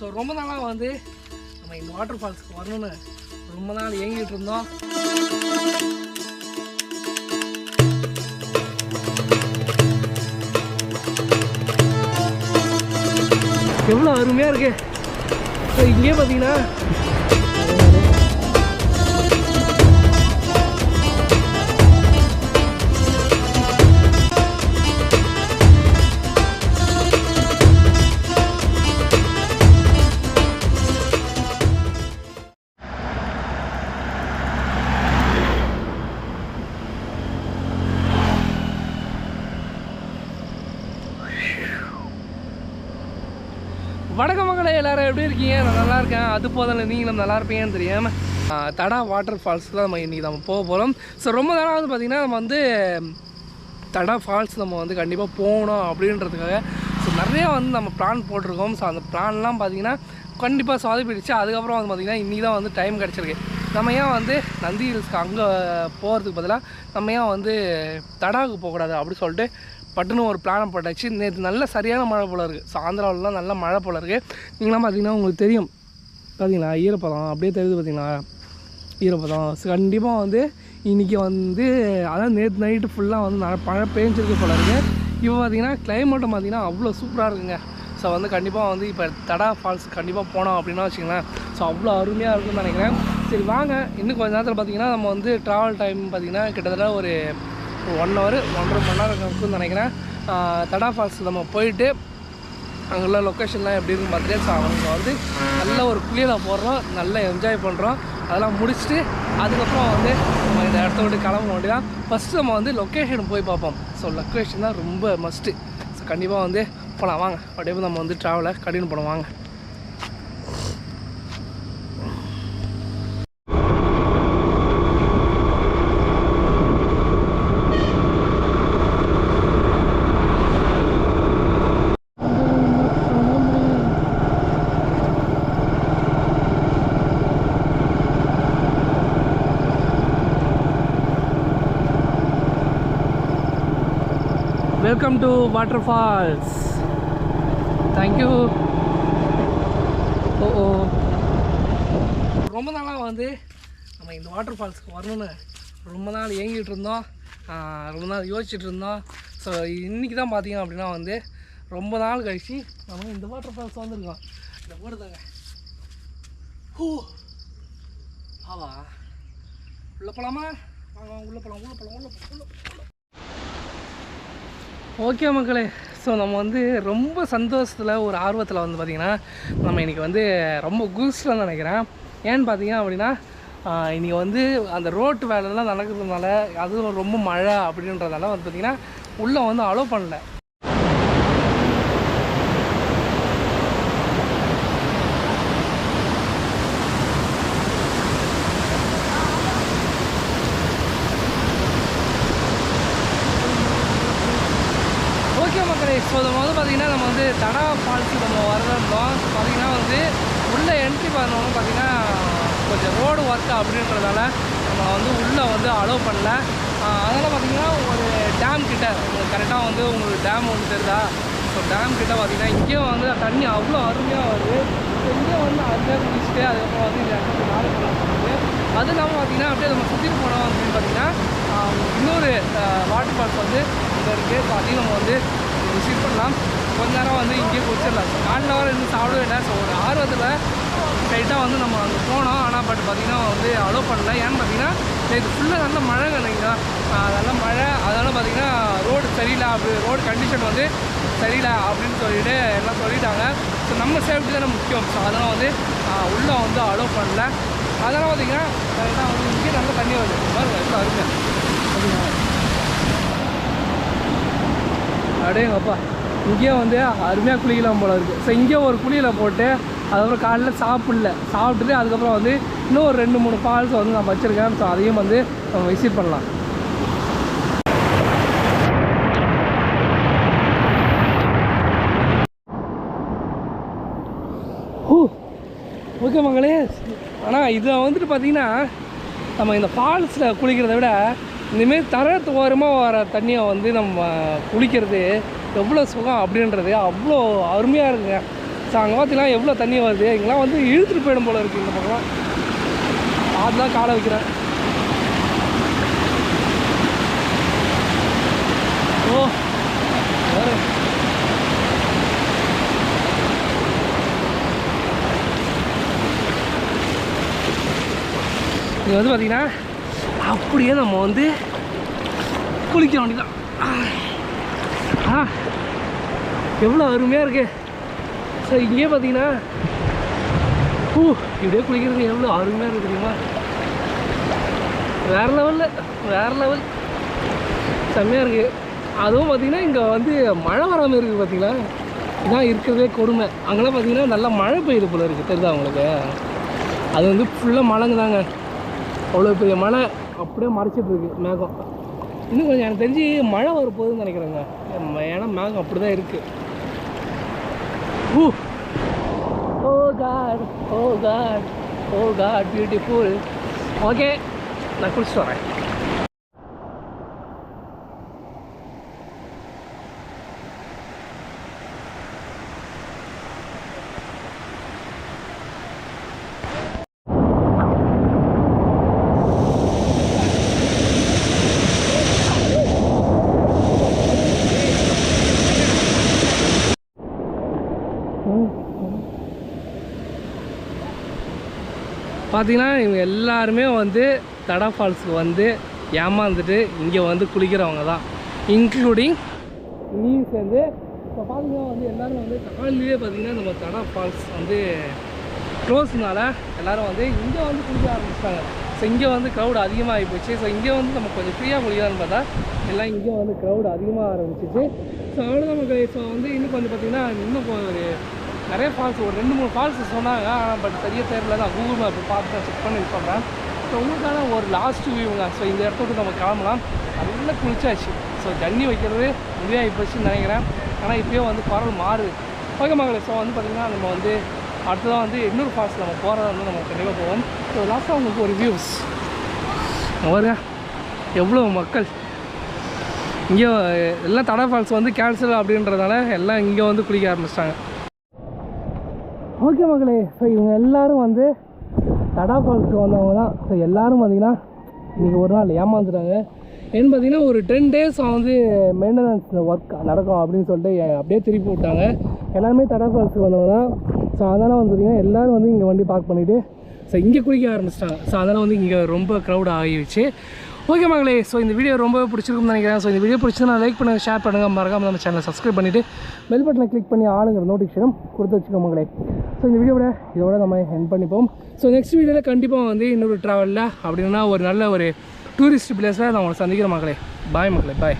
So ரொம்ப நாளாக வந்து நம்ம இந்த வாட்டர் ஃபால்ஸ்க்கு வரணும்னு ரொம்ப நாள் ஏங்கிட்டு இருந்தோம். எவ்வளோ அருமையாக இருக்கு. ஸோ இங்கேயே பார்த்தீங்கன்னா வணக்க மக்களே, எல்லோரும் எப்படி இருக்கீங்க? நான் நல்லா இருக்கேன். அது போதில் நீங்களும் நல்லா இருப்பீங்கன்னு தெரியாமல் தடா வாட்டர் ஃபால்ஸில் தான் இன்றைக்கி நம்ம போக போகிறோம். ஸோ ரொம்ப நாளாக வந்து பார்த்திங்கன்னா நம்ம வந்து தடா ஃபால்ஸ் நம்ம வந்து கண்டிப்பாக போகணும் அப்படின்றதுக்காக ஸோ நிறையா வந்து நம்ம பிளான் போட்டிருக்கோம். ஸோ அந்த பிளான்லாம் பார்த்திங்கன்னா கண்டிப்பாக சொதப்பிடுச்சு. அதுக்கப்புறம் வந்து பார்த்திங்கன்னா இன்றைக்கி தான் வந்து டைம் கிடச்சிருக்கு. நம்ம ஏன் வந்து நந்தி ஹில்ஸ்க்கு அங்கே போகிறதுக்கு பதிலாக நம்ம ஏன் வந்து தடாவுக்கு போகக்கூடாது அப்படி சொல்லிட்டு பட்டுன்னு ஒரு பிளானை போட்டாச்சு. நேற்று நல்ல சரியான மழை போல் இருக்குது. ஸோ ஆந்திராவிலலாம் நல்ல மழை போல் இருக்குது. நீங்களாம் பார்த்தீங்கன்னா உங்களுக்கு தெரியும், பார்த்தீங்களா ஈரப்பதம் அப்படியே தெரியுது, பார்த்தீங்களா ஈரப்பதம். ஸோ கண்டிப்பாக வந்து இன்றைக்கி வந்து அதான் நேற்று நைட்டு ஃபுல்லாக வந்து மழை பெஞ்சிருக்கு போல் இருக்குது. இப்போ பார்த்திங்கன்னா கிளைமேட்டும் பார்த்திங்கன்னா அவ்வளோ சூப்பராக இருக்குங்க. ஸோ வந்து கண்டிப்பாக வந்து இப்போ தடா ஃபால்ஸ் கண்டிப்பாக போனோம் அப்படின்னா வச்சுங்களேன், ஸோ அவ்வளோ அருமையாக இருக்குன்னு நினைக்கிறேன். சரி வாங்க, இன்னும் கொஞ்சம் நேரத்தில் பார்த்திங்கன்னா நம்ம வந்து ட்ராவல் டைம் பார்த்திங்கன்னா கிட்டத்தட்ட ஒரு 1 hour 1.5 மணி நேரம் இருக்குன்னு நினைக்கிறேன். தடா ஃபால்ஸ் நம்ம போயிட்டு அங்குள்ள லொக்கேஷன்லாம் எப்படி இருக்குன்னு பார்த்துட்டு ஸோ அவங்க வந்து நல்ல ஒரு குளியலாக போடுறோம், நல்லா என்ஜாய் பண்ணுறோம். அதெல்லாம் முடிச்சுட்டு அதுக்கப்புறம் வந்து நம்ம இந்த இடத்த விட்டு கிளம்ப வேண்டியதான். ஃபஸ்ட்டு நம்ம வந்து லொக்கேஷன் போய் பார்ப்போம். ஸோ லொக்கேஷன் தான் ரொம்ப மஸ்ட்டு. ஸோ கண்டிப்பாக வந்து போகலாம் வாங்க. அப்படியே நம்ம வந்து ட்ராவலை கண்டினியூ பண்ணுவோம் வாங்க. Welcome to waterfalls. Thank you. ஓ ரொம்ப நாளாக வந்து நம்ம இந்த வாட்டர் ஃபால்ஸ்க்கு வரணும்னு ரொம்ப நாள் ஏங்கிட்டு இருந்தோம், ரொம்ப நாள் யோசிச்சுட்டு இருந்தோம். ஸோ இன்றைக்கி தான் பார்த்தீங்க அப்படின்னா வந்து ரொம்ப நாள் கழிச்சு நம்ம இந்த வாட்டர் ஃபால்ஸ் வந்துருக்கோம். இந்த போடுதாங்க ஆவா உள்ளே போகலாமா? வாங்க உள்ளே போகலாம். ஓகே மக்களே, ஸோ நம்ம வந்து ரொம்ப சந்தோஷத்தில் ஒரு ஆர்வத்தில் வந்து பார்த்திங்கன்னா நம்ம இன்றைக்கி வந்து ரொம்ப குஸ்லாம் நினைக்கிறேன். ஏன்னு பார்த்தீங்கன்னா அப்படின்னா இன்றைக்கி வந்து அந்த ரோட்டு வேலைலாம் நடக்கிறதுனால அதுவும் ரொம்ப மழை அப்படின்றதால வந்து பார்த்திங்கன்னா உள்ளே வந்து அலோவ் பண்ணல. ஸோ நம்ம வந்து பார்த்திங்கன்னா நம்ம வந்து தடா ஃபால்ஸுக்கு நம்ம வரணும். பார்த்திங்கன்னா வந்து உள்ளே என்ட்ரி பண்ணணும். பார்த்திங்கன்னா கொஞ்சம் ரோடு ஒர்க் அப்படின்றதால நம்ம வந்து உள்ளே வந்து அலோவ் பண்ணல. அதனால் பார்த்திங்கன்னா ஒரு டேம் கிட்ட கரெக்டாக வந்து உங்களுக்கு டேம் ஒன்று தெரியுதா? ஸோ டேம் கிட்ட பார்த்திங்கன்னா இங்கேயும் வந்து தண்ணி அவ்வளோ அருமையாக வருது. இங்கேயும் வந்து அருமையாக குடிச்சிட்டு அதுக்கப்புறம் வந்து இந்த இடத்துல நாலு பண்ணுறது. அது இல்லாமல் பார்த்திங்கன்னா அப்படியே நம்ம சுற்றி போனோம் அப்படின்னு பார்த்திங்கன்னா இன்னொரு வாட்டர் ஃபால்ஸ் வந்து இங்கே இருக்குது. ஸோ அதையும் நம்ம வந்து விசிட் பண்ணலாம். கொஞ்ச நேரம் வந்து இங்கேயே குடிச்சிடலாம். ஸோ 4 hour இன்னும் சாப்பிடவே இல்லை. ஸோ ஒரு ஆர்வத்தில் ஸ்ட்ரைட்டாக வந்து நம்ம அங்கே போனோம். ஆனால் பட் பார்த்திங்கன்னா வந்து அலோவ் பண்ணல. ஏன்னு பார்த்தீங்கன்னா இது ஃபுல்லாக நல்ல மழை நினைக்கிறா, நல்ல மழை. அதனால் பார்த்திங்கன்னா ரோடு சரியில்லை, அப்படி ரோடு கண்டிஷன் வந்து சரியில்லை அப்படின்னு சொல்லிட்டு எல்லாம் சொல்லிட்டாங்க. ஸோ நம்ம சேஃப்டி தானே முக்கியம். ஸோ அதெல்லாம் வந்து உள்ளே வந்து அலோவ் பண்ணல. அதெல்லாம் பார்த்திங்கன்னா கரெக்டாக வந்து இங்கேயே நல்ல தண்ணி வருது பாருங்க, எவ்வளோ அருமை அப்படிங்க. அப்படியேங்கப்பா இங்கேயும் வந்து அருமையாக குளிக்கலாம் போல இருக்குது. ஸோ இங்கேயே ஒரு குளியில் போட்டு அதுக்கப்புறம் காலையில் சாப்பிட்டுட்டு அதுக்கப்புறம் வந்து இன்னும் ஒரு 2-3 ஃபால்ஸ் வந்து நான் வச்சுருக்கேன். ஸோ அதையும் வந்து நம்ம விசிட் பண்ணலாம். ஓகே மகளே, ஆனால் இதை வந்துட்டு பார்த்திங்கன்னா நம்ம இந்த ஃபால்ஸில் குளிக்கிறத விட இந்தமாரி தரத்து ஓரமாக வர தண்ணியை வந்து நம்ம குளிக்கிறது எவ்வளோ சுகம் அப்படின்றது அவ்வளோ அருமையாக இருக்குங்க. ஸோ அங்கே பார்த்தீங்கன்னா எவ்வளோ தண்ணி வருது, இங்கெல்லாம் வந்து இழுத்துட்டு போயிடும் போல இருக்குது. இந்த பக்கம் அதுதான் காலை வைக்கிறேன். ஓ வேறு இது வந்து பார்த்திங்கன்னா அப்படியே நம்ம வந்து குளிக்க வேண்டியதான். எவ்வளோ அருமையாக இருக்குது. ஸோ இங்கேயே பார்த்தீங்கன்னா இப்படியே குளிக்கிறது எவ்வளோ அருமையாக இருக்குது தெரியுமா? வேறு லெவல் செம்மையாக இருக்குது. அதுவும் பார்த்திங்கன்னா இங்கே வந்து மழை வராமல் இருக்குது. பார்த்திங்களா, இதான் இருக்கிறதே கொடுமை. அங்கெல்லாம் பார்த்திங்கன்னா நல்லா மழை பெய்யுது போல இருக்குது. தெரியுதா உங்களுக்கு? அது வந்து ஃபுல்லாக மழைங்க தாங்க. அவ்வளோ பெரிய மழை அப்படியே மறைச்சிட்ருக்கு மேகம். இன்னும் கொஞ்சம் எனக்கு தெரிஞ்சு மழை வரப்போகுதுன்னு நினைக்கிறேங்க. ஏன்னா மேகம் அப்படி தான் இருக்குது. ஓ காட் பியூட்டிஃபுல். ஓகே, நான் குளிச்சுட்டு வரேன். பார்த்தீங்கன்னா இவங்க எல்லாருமே வந்து தடா ஃபால்ஸுக்கு வந்து ஏமாந்துட்டு இங்கே வந்து குளிக்கிறவங்க தான், இன்க்ளூடிங் நீ சேர்ந்து. இப்போ பார்த்தீங்கன்னா வந்து எல்லோரும் வந்து காலையிலே பார்த்திங்கன்னா நம்ம தடா ஃபால்ஸ் வந்து க்ளோஸ்னால எல்லோரும் வந்து இங்கே வந்து குளிக்க ஆரம்பிச்சிட்டாங்க. ஸோ இங்கே வந்து க்ரௌட் அதிகமாகி போச்சு. ஸோ இங்கே வந்து நம்ம கொஞ்சம் ஃப்ரீயாக குளிக்கலான்னு பார்த்தா எல்லாம் இங்கே வந்து க்ரௌட் அதிகமாக ஆரம்பிச்சிச்சு. ஸோ அவ்வளோதான் மக்களே. ஸோ வந்து இன்னும் கொஞ்சம் பார்த்திங்கன்னா இன்னும் ஒரு நிறைய ஃபால்ஸ், ஒரு 2-3 ஃபால்ஸ் சொன்னாங்க. ஆனால் பட் சரியாக தெரியல. நான் கூகுள் மேப் பார்த்து நான் செக் பண்ணி சொல்கிறேன். ஸோ உங்களுக்கான ஒரு லாஸ்ட் வியூங்க. ஸோ இந்த இடத்துக்கு நம்ம கிளம்பலாம். நல்லா குளிச்சாச்சு. ஸோ தண்ணி வைக்கிறது முடிவாகி போச்சுன்னு நினைக்கிறேன். ஆனால் இப்போயே வந்து குரல் மாறுது. ஓகே மகளே. ஸோ வந்து பார்த்திங்கன்னா நம்ம வந்து அடுத்ததான் வந்து இன்னொரு ஃபால்ஸ் நம்ம போகிறதா வந்து நம்ம கண்டிப்பாக போவோம். ஸோ லாஸ்ட்டாக உங்களுக்கு ஒரு வியூஸ் பாருங்க, எவ்வளோ மக்கள் இங்கே எல்லாம் தடா ஃபால்ஸ் வந்து கேன்சல் அப்படின்றதால எல்லாம் இங்கே வந்து குளிக்க ஆரம்பிச்சிட்டாங்க. ஓகே மக்களே. ஸோ இவங்க எல்லோரும் வந்து தடா ஃபால்ஸுக்கு வந்தவங்க தான். ஸோ எல்லோரும் பார்த்திங்கன்னா இன்றைக்கி ஒரு நாள் ஏமாந்துட்டாங்க. ஏன்னு பார்த்தீங்கன்னா ஒரு 10 days வந்து மெயின்டெனன்ஸ் ஒர்க் நடக்கும் அப்படின்னு சொல்லிட்டு அப்படியே திருப்பி விட்டாங்க. எல்லாருமே தடா ஃபால்ஸுக்கு வந்தவங்க தான். ஸோ அதனால் வந்து பார்த்திங்கன்னா எல்லோரும் வந்து இங்கே வண்டி பார்க் பண்ணிவிட்டு ஸோ இங்கே குளிக்க ஆரம்பிச்சிட்டாங்க. ஸோ அதனால் வந்து இங்கே ரொம்ப க்ரௌட் ஆகிடுச்சு. ஓகே மகளே. ஸோ இந்த வீடியோ ரொம்ப பிடிச்சிருக்குன்னு நினைக்கிறேன். ஸோ இந்த வீடியோ பிடிச்சதுனா லைக் பண்ணுங்கள், ஷேர் பண்ணுங்கள், மறக்காமல் நம்ம சேனலை சப்ஸ்கிரைப் பண்ணிவிட்டு பெல் பட்டனை கிளிக் பண்ணி ஆளுங்கிற நோட்டிஃபிகேஷனும் கொடுத்து வச்சுக்கோங்க மகளே. ஸோ இந்த இதோட நம்ம எண்ட் பண்ணிப்போம். ஸோ நெக்ஸ்ட் வீடியோவில் கண்டிப்பாக வந்து இன்னொரு ட்ராவலில் அப்படின்னா ஒரு நல்ல ஒரு டூரிஸ்ட் பிளேஸில் நான் உங்களை சந்திக்கிற மகளே. பாய் மகளே, பாய்.